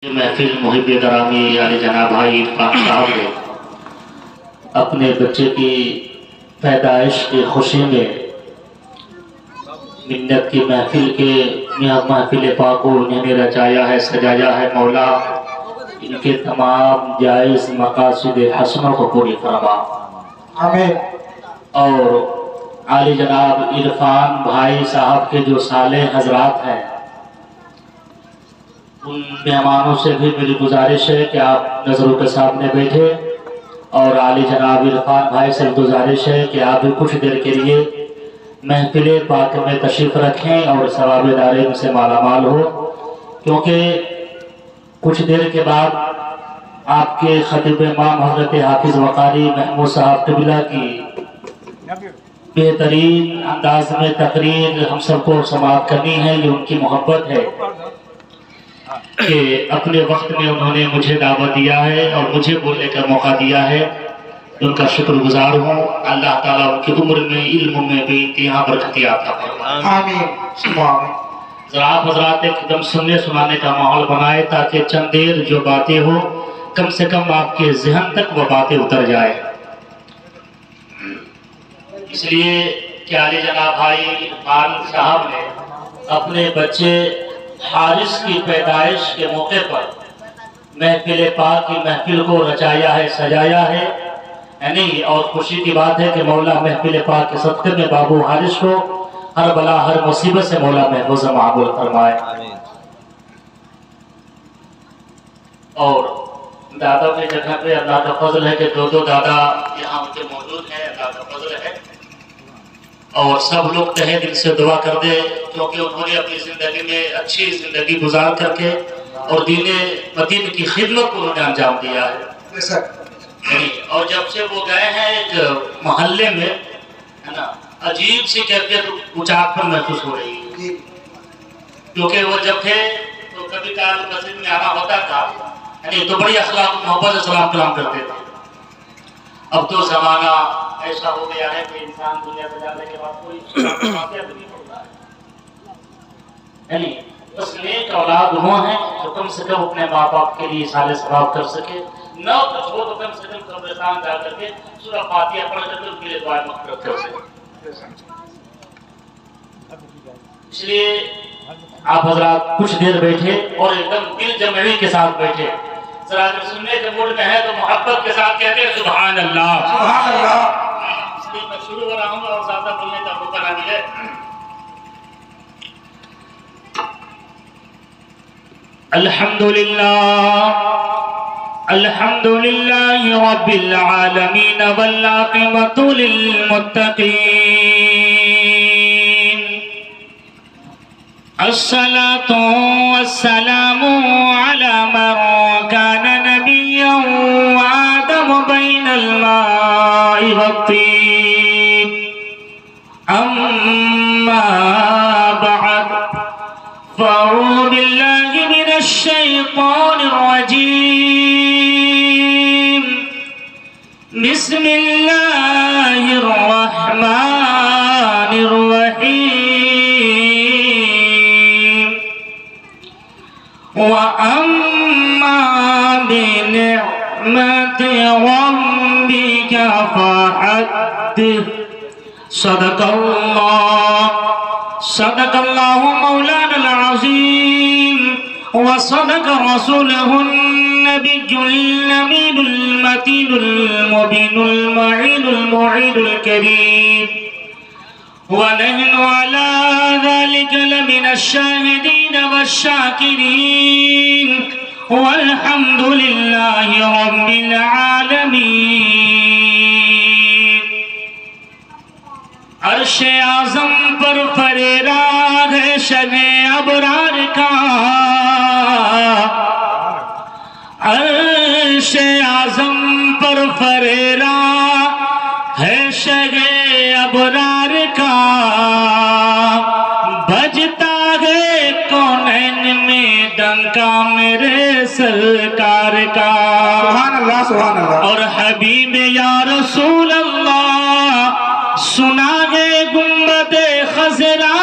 محفل محب گرامی علی جناب بھائی پاک صاحب نے اپنے بچے کی پیدائش کی خوشی میں منت کی محفل کے محفل پاک کو انہوں نے رچایا ہے، سجایا ہے۔ مولا ان کے تمام جائز مقاصد حسنوں کو پوری فرما، آمین۔ اور علی جناب عرفان بھائی صاحب کے جو صالح حضرات ہیں ان مہمانوں سے بھی میری گزارش ہے کہ آپ نظروں کے سامنے بیٹھے، اور علی جناب عرفان بھائی سے گزارش ہے کہ آپ بھی کچھ دیر کے لیے محفل پاک میں تشریف رکھیں اور ثواب دارین سے مالا مال ہو، کیونکہ کچھ دیر کے بعد آپ کے خطیب امام حضرت حافظ وقاری محمود صاحب قبلہ کی بہترین انداز میں تقریر ہم سب کو سماعت کرنی ہے۔ یہ ان کی محبت ہے کہ اپنے وقت میں انہوں نے مجھے دعوت دیا ہے اور مجھے بولنے کا موقع دیا ہے، ان کا شکر گزار ہوں۔ اللہ تعالیٰ ان کی عمر میں علم میں بھی انتہا برکت عطا فرمائے۔ آمین۔ ذرا آپ حضرات ایک دم سننے سنانے کا ماحول بنائے تاکہ چند دیر جو باتیں ہو کم سے کم آپ کے ذہن تک وہ باتیں اتر جائے، اس لیے کہ علی جناب بھائی عرفان صاحب نے اپنے بچے حارث کی پیدائش کے موقع پر محفل پاک کی محفل کو رچایا ہے، سجایا ہے، یعنی اور خوشی کی بات ہے کہ مولا محفل پاک کے صدقے میں بابو حارث کو ہر بلا ہر مصیبت سے مولا محفوظ معمول فرمائے۔ اور دادا کی جگہ پہ اللہ کا فضل ہے کہ دو دادا یہاں ان کے موجود ہیں، اللہ کا فضل ہے، اور سب لوگ تہہ دل سے دعا کر دے، کیونکہ انہوں نے اپنی زندگی میں اچھی زندگی گزار کر کے اور دین متین کی خدمت کو انہوں نے انجام دیا ہے۔ اور جب سے وہ گئے ہیں ایک محلے میں ہے نا، عجیب سی کیفیت اچاٹ پر محسوس ہو رہی ہے، کیونکہ وہ جب تھے تو کبھی کبھار مسجد میں آنا ہوتا تھا، یعنی تو بڑی اخلاق محبت سے سلام کلام کرتے تھے۔ اب تو زمانہ ایسا ہو گیا ہے کہ انسان دنیا سے جانے کے بعد کوئی واقعہ بھی نہیں ہوتا ہے، یعنی بس نیک اولاد وہ ہیں جو کم سے کم اپنے ماں باپ کے لیے سال ثواب کر سکے، نہ کچھ ہو تو کم سے کم قبرستان جا کر کے سورہ فاتحہ پڑھ کر کے ان کے لیے دعائیں مغفرت کر سکے۔ اس لیے آپ حضرات کچھ دیر بیٹھے اور ایک دم دل جمعی کے ساتھ بیٹھے، ذرا اگر سننے کے موڈ میں ہے تو محبت کے ساتھ کہتے ہیں سبحان اللہ، سبحان اللہ۔ اس لیے میں شروع ہو رہا ہوں اور زیادہ بولنے کا موقع نہ ملے۔ الحمد للہ رب العالمین والعاقبۃ للمتقین، الصلاة والسلام على من كان نبيا وآدم بين الماء والطين، أما بعد فأعوذ بالله من الشيطان الرجيم، بسم الله الرحمن الرحيم، وأما بنعمة ربك فحدث، صدق الله مولانا العظيم، وصدق رسوله النبي الأمين المتين المبين المعين المعيد الكريم، ونحن على ذلك لمن الشاهدين والشاكرين، والحمد لله رب العالمين۔ عرش اعظم پر فریراغ ہے شب ابرار کا، عرش اعظم پر فریراغ ہے شب ابرار کا، بجتا ہے کونین میں ڈنکا میرے سرکار کا، سبحان اللہ، سبحان اللہ۔ اور حبیب یا رسول اللہ سنا ہے گنبد خضرا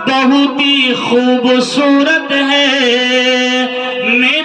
بہت ہی خوبصورت ہے، میرے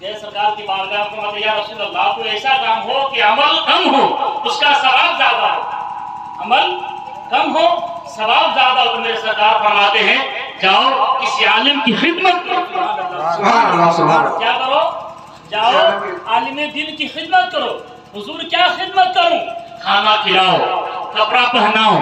گئے سرکار کی بارگاہ کو، فرماتے یا رسول اللہ کوئی ایسا کام ہو کہ عمل کم ہو اس کا ثواب زیادہ ہو، عمل کم ہو ثواب زیادہ ہو، تو میرے سرکار فرماتے ہیں جاؤ کسی عالم کی خدمت کرو۔ سبحان اللہ سبحان اللہ۔ کیا کرو؟ جاؤ عالم دین کی خدمت کرو۔ حضور کیا خدمت کروں؟ کھانا کھلاؤ، کپڑا پہناؤ،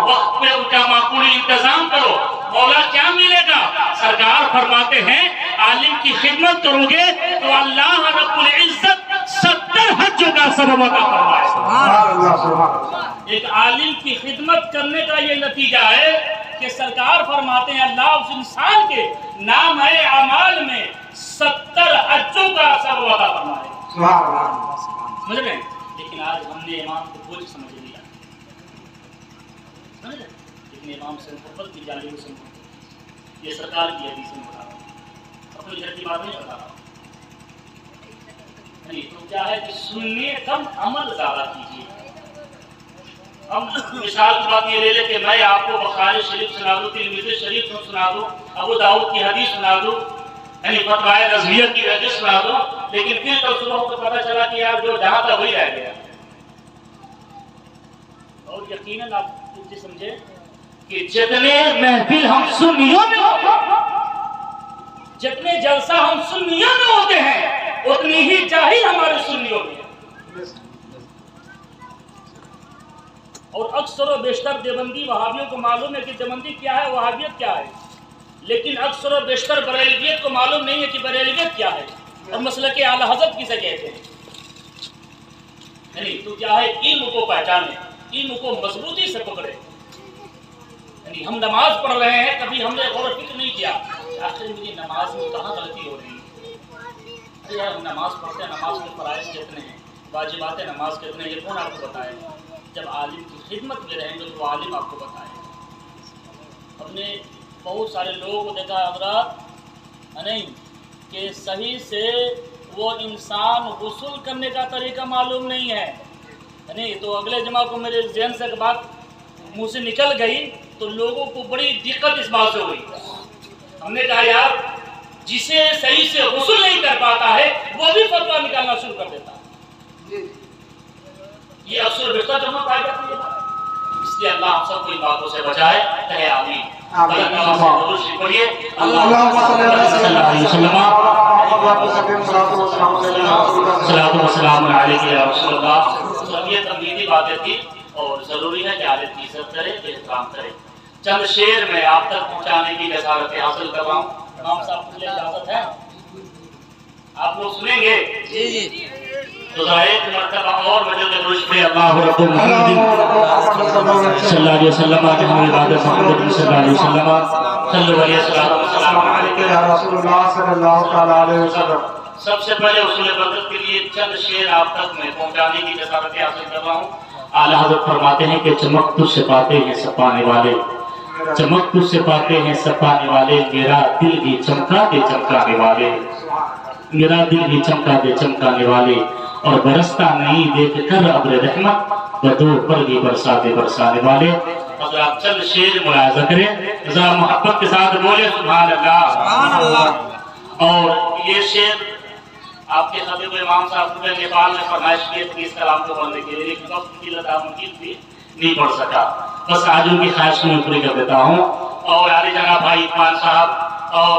وقت پہ ان کا معقول انتظام کرو، مولا کیا ملے گا؟ سرکار فرماتے ہیں عالم کی خدمت کرو گے تو اللہ رب العزت 70 حجوں کا ثواب عطا فرمائے۔ سبحان اللہ سبحان اللہ۔ ایک عالم کی خدمت کرنے کا یہ نتیجہ ہے کہ سرکار فرماتے ہیں اللہ اس انسان کے نام ہے اعمال میں 70 حجوں کا ثواب عطا فرمائے۔ سبحان اللہ۔ سمجھ رہے ہیں؟ لیکن آج ہم نے امام کو بوجھ سمجھ لیا، سمجھ رہے؟ لیکن امام سے محبت کی جانب سے محبت، یہ سرکار کی حدیث میں بتا رہا ہوں، اپنی جھٹی بات نہیں بتا رہا ہوں۔ نہیں تو کیا ہے کہ سننے کم عمل زیادہ کیجیے۔ اب مثال کی بات یہ لے لے کہ میں آپ کو بخاری شریف سنا دوں، ترمذی شریف سنا دوں، ابو داؤد کی حدیث سنا دوں، یعنی فتویٰ رضویہ کی حدیث سنا دوں، لیکن پھر تو صبح کو پتہ چلا کہ یار جو جہاں تھا وہی رہ گیا۔ اور یقیناً آپ یہ سمجھے کہ جتنے محفل ہم سنیوں میں ہوتے ہیں، جتنے جلسہ ہم سنیوں میں ہوتے ہیں، اتنی ہی جاہل ہمارے سنیوں میں ہے۔ اور اکثر و بیشتر دیوبندی وہابیوں کو معلوم ہے کہ دیوبندی کیا ہے، وہابیت کیا ہے، لیکن اکثر و بیشتر بریلویت کو معلوم نہیں ہے کہ بریلویت کیا ہے اور مسلک اعلی حضرت کسے کہتے ہیں۔ یعنی تو کیا ہے، علم کو پہچانے، علم کو مضبوطی سے پکڑے۔ یعنی ہم نماز پڑھ رہے ہیں، کبھی ہم نے غور و فکر نہیں کیا آخر میری نماز میں کہاں غلطی ہو رہی ہے۔ ارے یار ہم نماز پڑھتے ہیں، نماز کے فرائض کتنے ہیں، واجبات نماز کتنے ہیں، یہ کون آپ کو بتائے؟ جب عالم کی خدمت میں رہیں گے تو عالم آپ کو بتائے۔ ہم نے بہت سارے لوگوں کو دیکھا حضرات نہیں کہ صحیح سے وہ انسان غسل کرنے کا طریقہ معلوم نہیں ہے، نہیں تو اگلے جمعہ کو میرے ذہن سے بات منہ سے نکل گئی تو لوگوں کو بڑی دقت اس بات سے ہوئی۔ ہم نے کہا یار جسے صحیح سے غسل نہیں کر پاتا ہے وہ بھی فتویٰ نکالنا شروع کر دیتا ہے۔ یہ اکثر بیشتر جمع پائی جاتی ہے، اس لیے اللہ ہم سب کو ان باتوں سے بچائے، کہے آمین۔ صلاۃ و سلام علیک یا رسول اللہ۔ یہ تمہیدی باتیں تھی اور ضروری ہے کہ عالم کی عزت کرے، احترام کرے۔ چند شعر میں آپ تک پہنچانے کی جسارت حاصل کر رہا ہوں۔ امام صاحب کو اجازت ہے؟ آپ لوگ سنیں گے؟ جی جی۔ تو ذرا ایک مرتبہ اور مجد درود پہ اللہ رب محمد صلی اللہ علیہ وسلم آج ہمیں عبادت محمد صلی اللہ علیہ وسلم صلی اللہ علیہ وسلم یا رسول اللہ صلی اللہ علیہ وسلم۔ سب سے پہلے اصول بدت کے لیے چند شعر آپ تک میں پہنچانے کی جسارت حاصل کر رہا ہوں۔ اعلی حضرت فرماتے ہیں کہ چمک تجھ سے پاتے ہیں سپانے والے، چمک تجھ سے پاتے ہیں سپانے والے، میرا دل بھی چمکا دے چمکانے والے، میرا دل بھی چمکا دے چمکانے والے، اور برستا نہیں دیکھ کر ابر رحمت، بدور پر بھی برساتے برسانے والے۔ اگر آپ چند شعر ملاحظہ کریں، ذرا محبت کے ساتھ بولے سبحان اللہ سبحان اللہ۔ اور یہ شعر آپ کے خطیب امام صاحب نے نیپال میں فرمائش کی تھی اس کلام کو پڑھنے کے لیے، لیکن وقت کی لتا ممکن تھی نہیں پڑھ سکا، بس آج ان کی خواہش میں پوری کر دیتا ہوں۔ اور علی جناب بھائی اطمان صاحب اور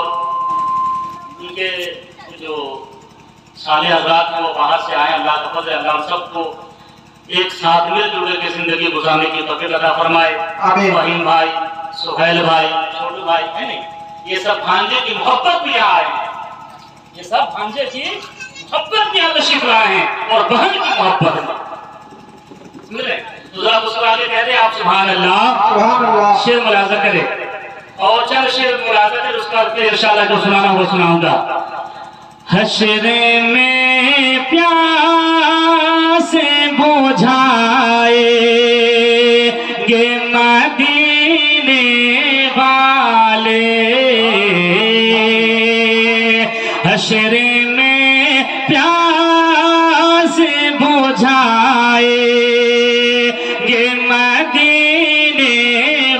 ان کے جو صالح حضرات ہیں وہ باہر سے آئے، اللہ کا فضل ہے، اللہ سب کو ایک ساتھ مل جل کے زندگی گزارنے کی توفیق عطا فرمائے۔ فہیم بھائی، سہیل بھائی، چھوٹو بھائی ہے نہیں، یہ سب بھانجے کی محبت بھی آئے ہیں، یہ سب بھانجے کی محبت بھی تشریف لائے ہیں اور بہن کی محبت ہے۔ سمجھ رہے ہیں؟ تو ذرا اس آگے کہہ دیں آپ سبحان اللہ، شعر ملاحظہ کریں اور چند شعر ملاحظہ کریں، اس کا پھر انشاءاللہ جو سنانا وہ سناؤں گا۔ حشر میں پیاس بجھائے گے مدینے والے، حشر میں پیاس بجھائے گے مدینے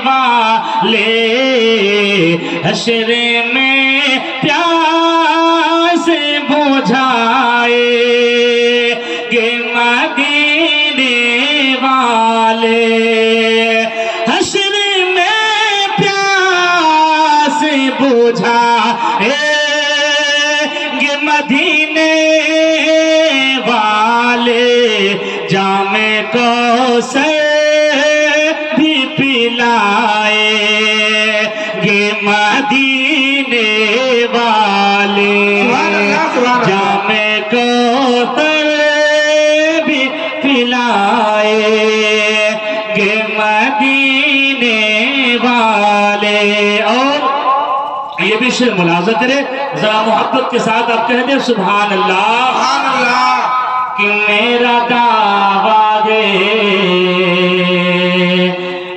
والے، حشر میں پیاس بجھائے کوثر بھی پلائے گے مدینے والے جام کوثر بھی پلائے گے مدینے والے. اور یہ بھی شعر ملاحظہ کرے ذرا محبت کے ساتھ آپ کہہ دیں سبحان اللہ. سبحان اللہ. کہ میرا دعویٰ ہے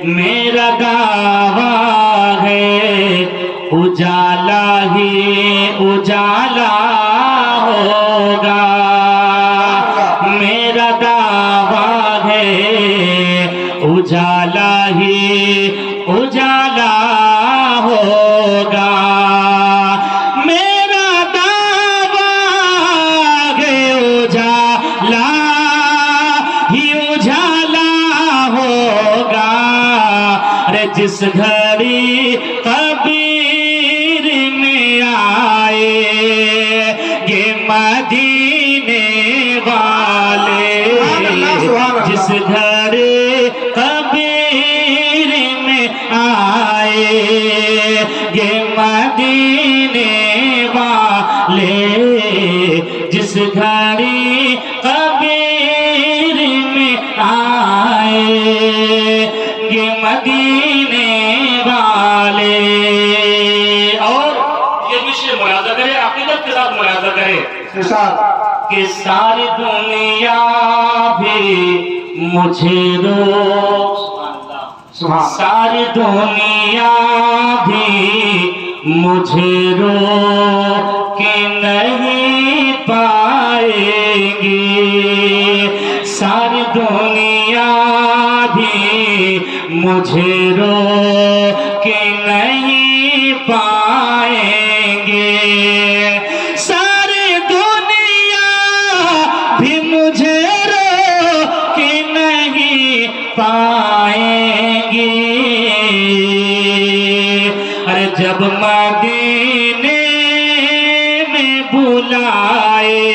میرا دعویٰ ہے اجالا ہی اجالا ہوگا. میرا دعویٰ ہے اجالا ہی اجالا ہوگا. میرا دعویٰ ہے اجالا ہی اجالا ہوگا. ارے جس گھڑی قبر میں آئے گے مدینے والے جس گھڑی قبر میں آئے گے مدینے والے جس گھڑی قبر میں آئے گے مدینے والے. اور یہ بھی شعر ملاحظہ کرے عقیدت کے ساتھ ملاحظہ کرے ارشاد. کہ ساری دنیا بھی مجھے سبحان. ساری دنیا بھی مجھے کے نہیں پائے گی. ساری دنیا بھی مجھے کے نہیں پائیں گے. ساری دنیا بھی مجھے کے نہیں پائیں گے. ارے جب مدینے میں بلائے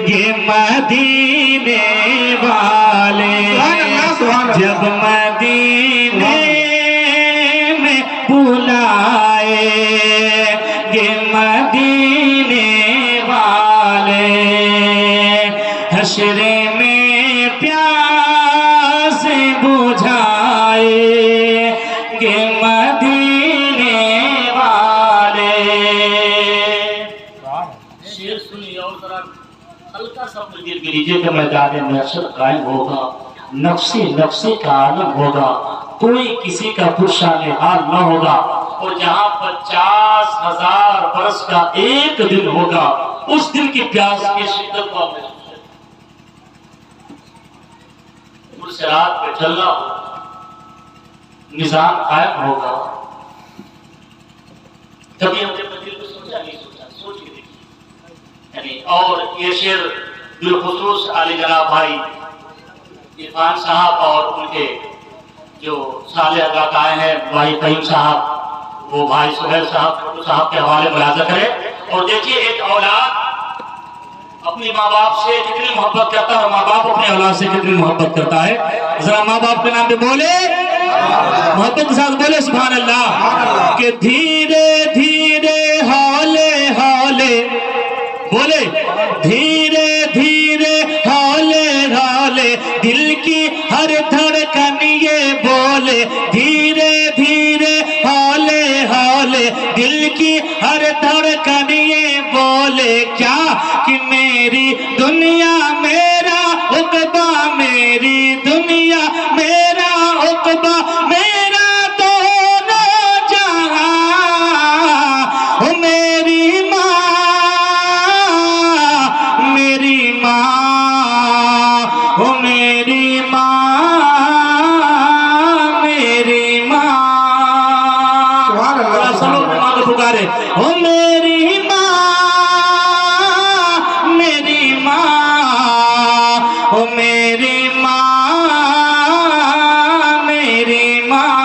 گے مدینے والے جب مدینے میں بلائے گے مدینے والے حشر میں پیاس بجھائے گے مدینے والے. شعر سنیے اور ذرا ہلکا سا دل گریجے کہ میدان محشر قائم ہوگا. نفسی کا عالم ہوگا. کوئی کسی کا پرشان حال نہ ہوگا. اور جہاں 50,000 برس کا ایک دن ہوگا اس دن کی پیاس کی شدت کو آپ نے رات پہ چلنا ہوگا. نظام قائم ہوگا. کبھی ہم نے دل کو سوچا نہیں سوچا سوچ کے دیکھیے. یعنی اور یہ شعر بالخصوص علی جناب بھائی عرفان صاحب اور ان کے جو صالح علاقائے ہیں بھائی فہیم صاحب وہ بھائی سہیل صاحب چھوٹو صاحب کے حوالے ملاحظہ کرے. اور دیکھیے ایک اولاد اپنی ماں باپ سے کتنی محبت کرتا ہے اور ماں باپ اپنے اولاد سے کتنی محبت کرتا ہے. ذرا ماں باپ کے نام پہ بولے محبت کے ساتھ بولے سبحان اللہ. کہ دھیرے دھیرے ہولے ہولے بولے دھیرے دھیرے ہولے ہولے دل کی ہر دھڑکن یہ بولے دھیرے دھیرے ہولے ہولے دل کی ہر دھڑکن یہ بولے. کیا کہ میری دنیا میرا عقبہ میری دنیا میرا عقبہ میرا دونوں جہاں. میری ماں میری ماں میری ماں میری ماں. سبحان اللہ. سب لوگ ماں کو پکارے او میری ماں میری ماں او میری ماں میری ماں.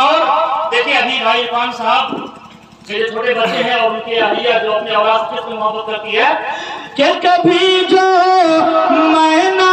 اور دیکھیں ابھی بھائی عرفان صاحب میرے چھوٹے بچے ہیں اور ان کی اہلیہ جو اپنے اولاد سے کتنی محبت کرتی ہے کہ کبھی جو میں نہ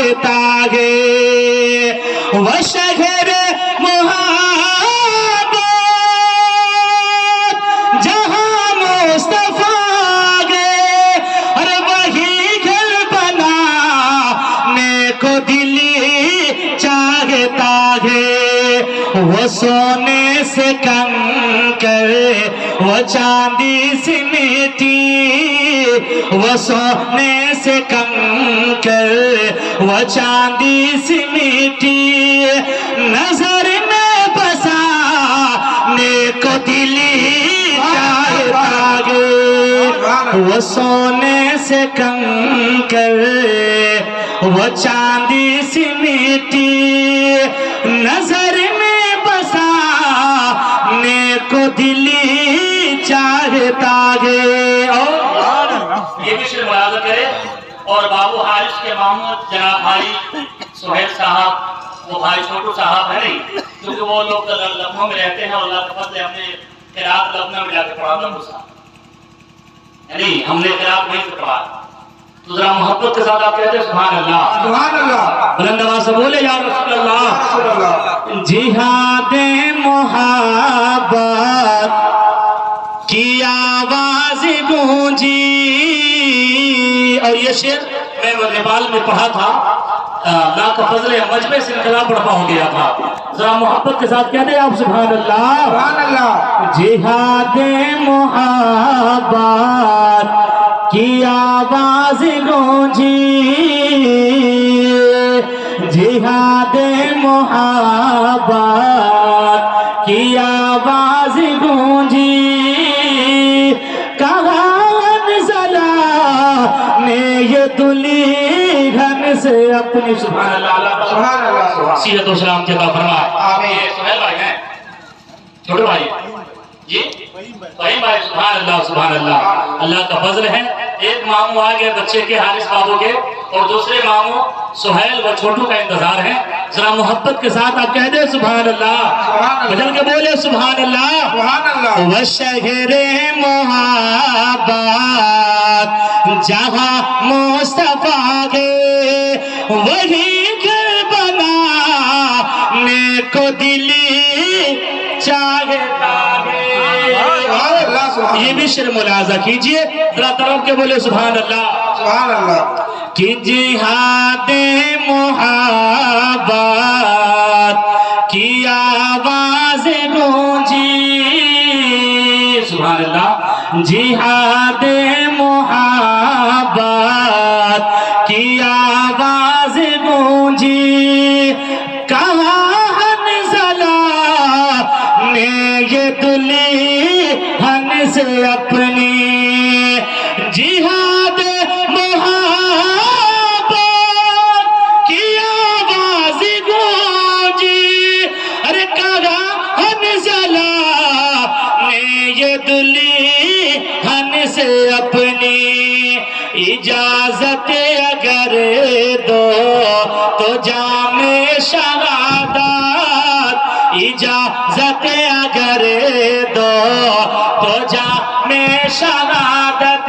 چاہتا ہے وہ شہر محبت جہاں مصطفیٰ گئے اور وہی گھر بنانے کو دلی چاہتا ہے وہ سونے سے کنکر وہ چاندی سے مٹی وہ سونے سے کنکر وہ چاندی سے مٹی نظر میں بسانے کو دلی چاہتا ہے وہ سونے سے کنکر وہ چاندی سے مٹی نظر میں بسانے کو دلی چاہتا ہے یہ بھی شعر ملاحظہ کرے اور بابو حارث کے محمد جناب بھائی سہیل صاحب وہ بھائی چھوٹو صاحب ہے نہیں کیونکہ وہ لوگ لکھنؤ میں رہتے ہیں اور اللہ کے فضل ہم نے قرات لکھنؤ میں جا کے پڑھا تھا یعنی ہم نے قرات وہیں سے پڑھا تو ذرا محبت کے ساتھ آپ کہتے ہیں سبحان اللہ سبحان اللہ بلند آواز سے بولے یا رسول اللہ رسول اللہ جہاد محبت کی آواز گونجی اور یہ شعر میں نیپال میں پڑھا تھا اللہ کا فضل ہے مجمع سے انقلاب بڑھا ہو گیا تھا ذرا محبت کے ساتھ کہہ دیں آپ سبحان اللہ سبحان اللہ جہاد محبت کی آواز گونجی جہاد محبت کی آواز گونجی کہا انزلا نے یہ دلہن سے اپنی سبحان اللہ سبحان اللہ سیرت و سلام کے عطا فرمائے آمین یہ سہیل بھائی ہیں چھوٹے بھائی جی فہیم بھائی سبحان اللہ سبحان اللہ اللہ کا فضل ہے ایک ماموں آگے بچے کے حارث بابو کے اور دوسرے ماموں سہیل و چھوٹو کا انتظار ہے ذرا محبت کے ساتھ آپ کہہ دیں سبحان اللہ بجل کے بولے سبحان اللہ سبحان اللہ وہ شہر محبت جہاں مصطفیٰ گئے وہی گھر بنانے کو دلی چاہتا ہے یہ بھی شعر ملاحظہ کیجئے ذرا طرف کے بولے سبحان اللہ سبحان اللہ کہ جہاد محبت کی آواز گونجی سبحان اللہ جہاد محبت کی آواز گونجی کہا انزلا نے یہ دلہن سے اپنی جہاد محبت کی آواز گونجی ارے کہا انزلا نے یہ دلہن سے اپنی اجازت اگر دو تو جام شہادت اجازت اگر دو تو جام شہادت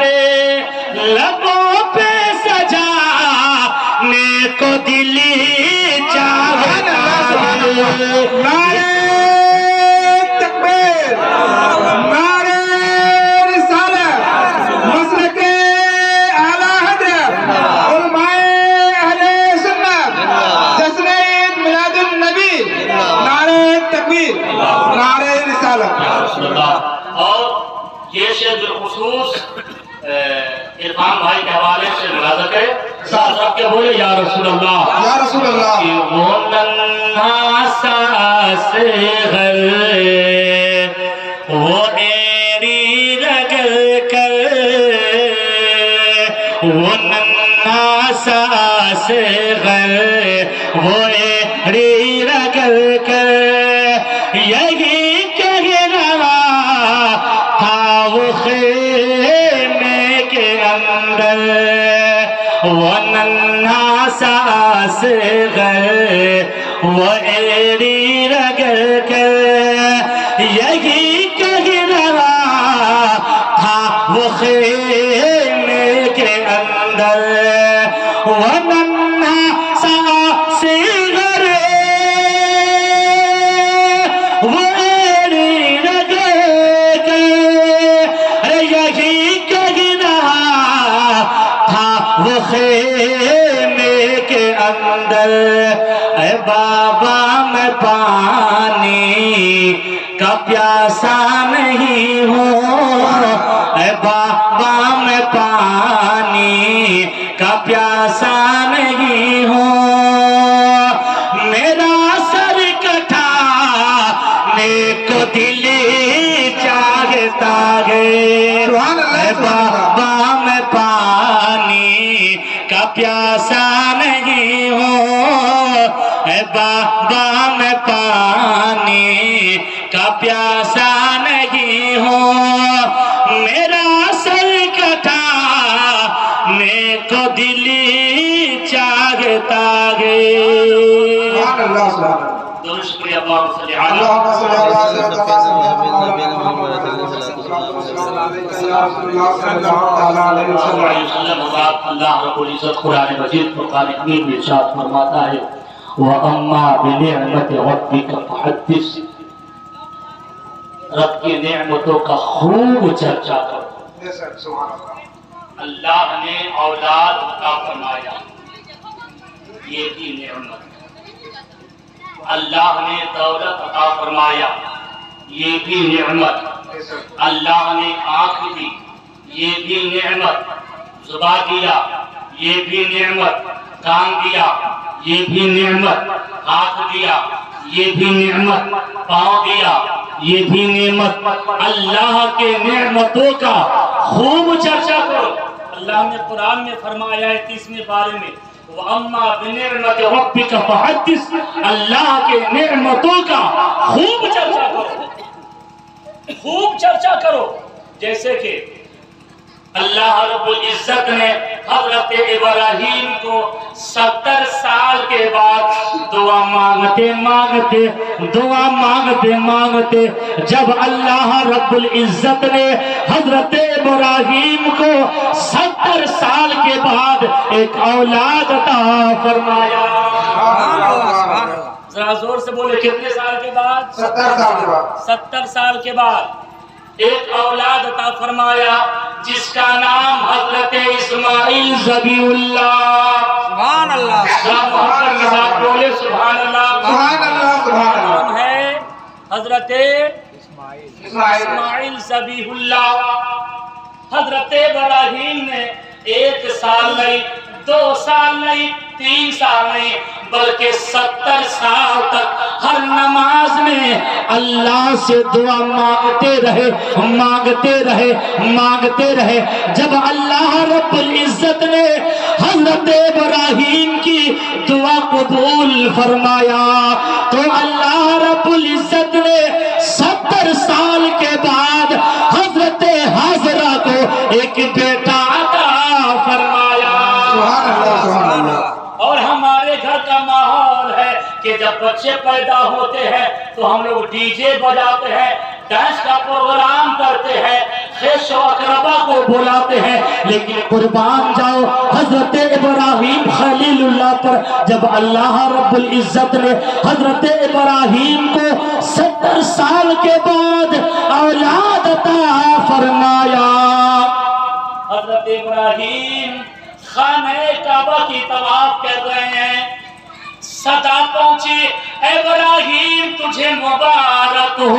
لبوں پہ سجانے کو دلی چاہتا ہے نعرہ تکبیر نعرہ رسالت مسلک اعلی حضرت علماء اہل سنت جشن میلاد النبی نعرہ تکبیر نعرہ رسالت اور یہ شعر بالخصوص عرفان بھائی کے حوالے سے ملاحظہ کرے ساتھ ساتھ کے بولے یا رسول اللہ یا رسول اللہ کہ وہ ننھا سا صغر وہ ایری رگل کر وہ ننھا سا صغر وہ ایری رگل کر یہی کہہ رہا تھا وہ خیمے کے اندر وہ ننھا سا صغر وہ ایڑی رگڑ کر یہی کہہ رہا تھا وہ خیمے کے اندر وہ ننھا سا سمندر، اے بابا میں پانی کا پیاسا نہیں ہوں، اے بابا میں پانی کا پیاسا نہیں ہوں، میرا سر کٹانے کو دل چاہتا ہے، اے بابا میں پانی کا پیاسا نہیں ہوں، اے بابا میں پانی کا پیاسا نہیں ہوں، میرا سر کٹانے کو دل چاہتا ہے۔ دونوں شکریہ اللہ صلی اللہ اللهم صل على علیہ وسلم۔ اللہ رب العزت قرآن مجید فرقان حمید میں ارشاد فرماتا ہے وَأَمَّا بِنِعْمَةِ رَبِّكَ فَحَدِّثْ، رب کی نعمتوں کا خوب چرچا کرو۔ اللہ نے اولاد عطا فرمایا، یہ بھی نعمت۔ اللہ نے دولت عطا فرمایا، یہ بھی نعمت۔ اللہ نے آنکھ دی، یہ بھی نعمت۔ زبان دیا، یہ بھی نعمت۔ کان دیا، یہ بھی نعمت۔ ہاتھ دیا، یہ بھی نعمت۔ پاؤں دیا، یہ بھی نعمت۔ اللہ کے نعمتوں کا خوب چرچا کرو۔ اللہ نے قرآن میں فرمایا ہے 30ویں پارے میں وَأَمَّا بِنِعْمَةِ رَبِّكَ فَحَدِّثْ، اللہ کے نعمتوں کا خوب چرچا کرو، خوب چرچا کرو۔ جیسے کہ اللہ رب العزت نے حضرت ابراہیم کو 70 سال کے بعد دعا مانگتے مانگتے جب اللہ رب العزت نے حضرت ابراہیم کو 70 سال کے بعد ایک اولاد عطا فرمایا۔ ذرا زور سے بولے، کتنے سال کے بعد؟ 70 سال کے بعد۔ 70 سال کے بعد ایک اولاد عطا فرمایا جس کا نام حضرت اسماعیل ذبیح اللہ۔ سبحان اللہ، محمد کے ساتھ بولے سبحان اللہ۔ سبحان اللہ، سبحان اللہ۔ نام ہے حضرت اسماعیل ذبیح اللہ۔ حضرت ابراہیم نے 1 سال نہیں، 2 سال نہیں، 3 سال نہیں، بلکہ 70 سال تک ہر نماز میں اللہ سے دعا مانگتے رہے۔ جب اللہ رب العزت نے حضرت ابراہیم کی دعا قبول فرمایا تو اللہ رب العزت نے 70 سال کے بعد حضرت حاجرہ کو ایک بیٹا عطا فرمایا۔ سبحان اللہ۔ اور ہمارے گھر کا ماحول ہے کہ جب بچے پیدا ہوتے ہیں تو ہم لوگ ڈی جے بجاتے ہیں، ڈانس کا پروگرام کرتے ہیں، خیش و اقربا کو بلاتے ہیں، لیکن قربان جاؤ حضرت ابراہیم خلیل اللہ پر جب اللہ رب العزت نے حضرت ابراہیم کو 70 سال کے بعد اولاد عطا فرمایا، حضرت ابراہیم خانہ کعبہ کی طواف کر رہے ہیں، صدا پہنچی ابراہیم تجھے مبارک ہو،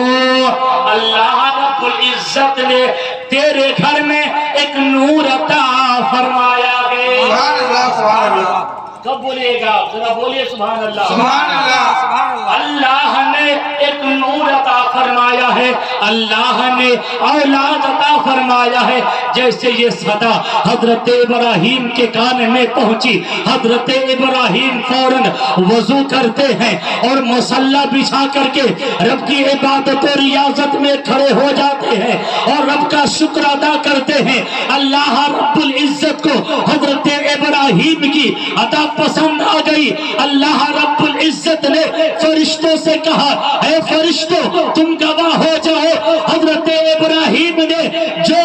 اللہ رب العزت نے تیرے گھر میں ایک نور عطا فرمایا ہے۔ سبحان اللہ، سبحان اللہ۔ کب بولیے گا؟ ذرا بولیے سبحان اللہ۔ سبحان اللہ، سبحان اللہ۔ اللہ نے ایک نور عطا فرمایا ہے، اللہ نے اولاد عطا فرمایا ہے۔ جیسے یہ صدا حضرت ابراہیم کے کان میں پہنچی، حضرت ابراہیم فوراً وضو کرتے ہیں اور مصلی بچھا کر کے رب کی عبادت و ریاضت میں کھڑے ہو جاتے ہیں اور رب کا شکر ادا کرتے ہیں۔ اللہ رب العزت کو حضرت ابراہیم کی عطا پسند آ گئی۔ اللہ رب العزت نے فرشتوں سے کہا اے فرشتوں تم گواہ ہو جاؤ، حضرت ابراہیم نے جو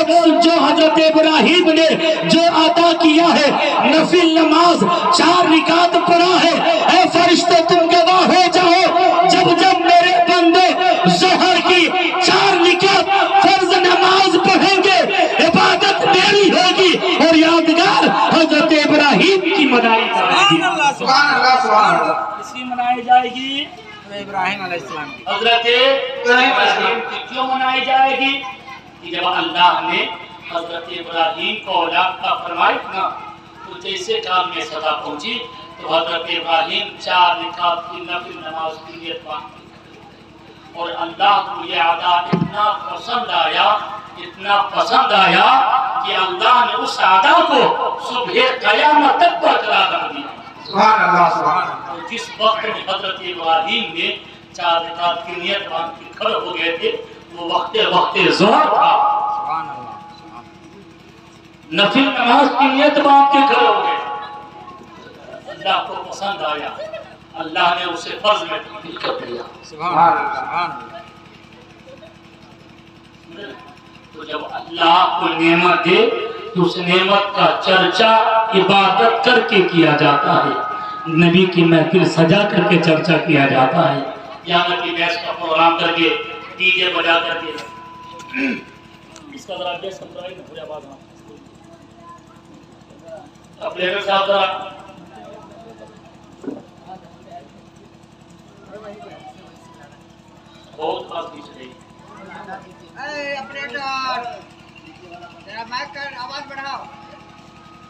حضرت ابراہیم نے جو عطا کیا ہے، نفل نماز 4 رکعت پڑھا ہے، اے فرشتوں تم گواہ ہو جاؤ، جب میرے بندے ظہر کی 4 رکعت فرض نماز پڑھیں گے عبادت میری ہوگی اور یادگار حضرت ابراہیم کی منائی کریں۔ گی سبحان اللہ سبحان اللہ اس کی منائی جائے گی ابراہیم علیہ السلام کی حضرت ابراہیم کی کیوں منائی جائے گی کہ جب اللہ نے حضرت ابراہیم کو اولاد کا فرمایا نا تو جیسے کام میں صدا پہنچی تو حضرت ابراہیم 4 رکعت کی نفل نماز کی نیت باندھی اور اللہ کو یہ ادا اتنا پسند آیا کہ اللہ نے اس ادا کو صبح قیامت تک برقرار رکھ دیا سبحان اللہ سبحان اللہ اور جس وقت میں حضرت ابراہیم نے 4 رکعت کی نیت باندھ کے کھڑے ہو گئے تھے وہ وقت ظہر تھا سبحان اللہ نفل نماز کی نیت باندھ کے کھڑے ہو گئے اللہ کو پسند آیا اللہ نے اسے فرض میں تبدیل کر دیا سبحان اللہ سبحان اللہ تو جب اللہ کو نعمت دے تو اس نعمت کا چرچا عبادت کر کے کیا جاتا ہے نبی کی محفل سجا کر کے چرچا کیا جاتا ہے یا نبی بیس کا پروگرام کر کے ڈی جے بجا کر کے اس کا ذرا بیس سمجھائے نا پورے آواز اپنے صاحب ذرا بہت بات پیچھ رہی اے اپریٹر ذرا مائک کا آواز بڑھاؤ